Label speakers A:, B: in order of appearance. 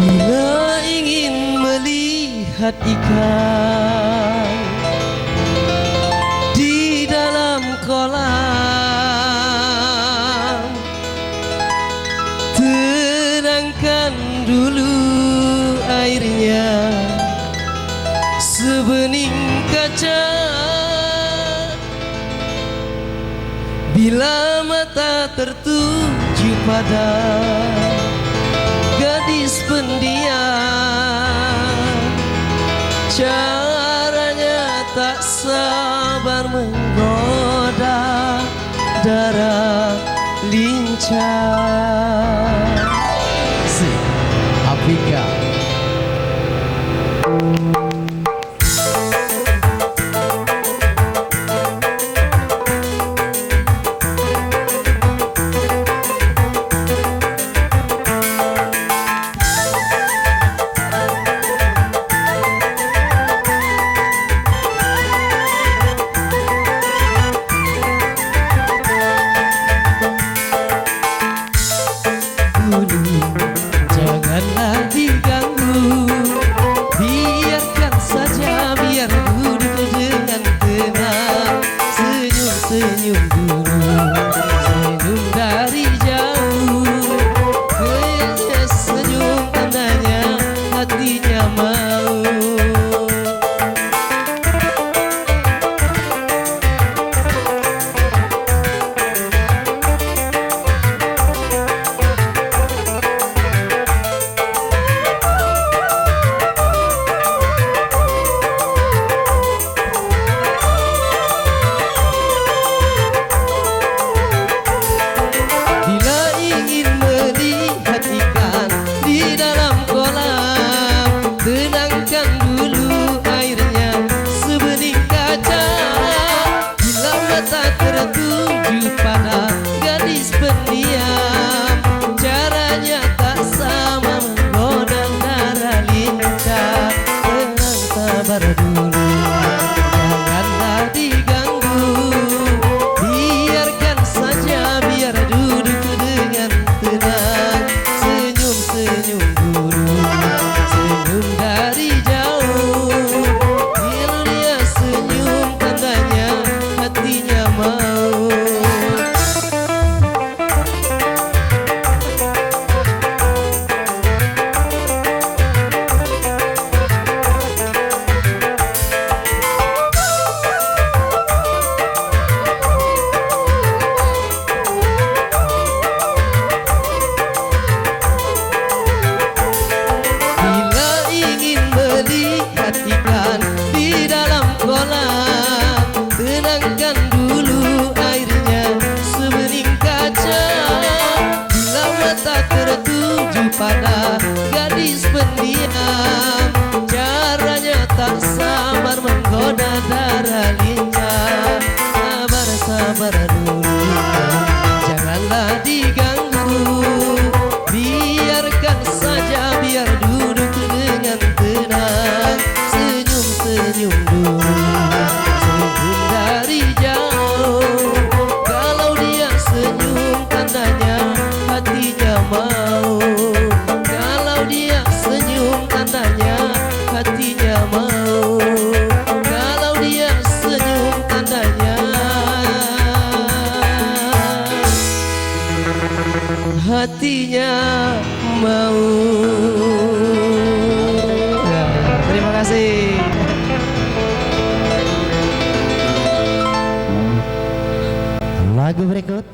A: Bila ingin melihat ikan di dalam kolam, tenangkan dulu airnya sebening kaca. Bila mata tertuju pada gadis pendiam, caranya tak sabar menggoda darah lincah. Afrika. Janganlah diganggu, biarkan saja, biar duduk dengan tenang. Senyum-senyum dulu, senyum dari jauh. Kayaknya senyum tandanya hatinya mau. Tenangkan dulu airnya sebening kaca. Bila mata tertuju pada gadis pendiam, caranya tak sama menggoda darah lincah. Tenang, sabar dulu, janganlah diganggu, biarkan saja, biar duduk dengan tenang. Senyum-senyum dulu, senyum dari jauh. Bila dia senyum tandanya hatinya mau. Ikan di dalam kolam, tenangkan dulu airnya sebening kaca. Bila mata tertuju pada gadis pendiam, caranya tak sabar menggoda darah lincah. Sabar, sabar dulu, janganlah diganggu, biarkan saja, biar duduk dengan tenang. Senyum dulu, senyum dari jauh. Kalau dia senyum tandanya hatinya mau. Kalau dia senyum tandanya hatinya mau. Kalau dia senyum tandanya hatinya mau. Ya, terima kasih. Lagu berikut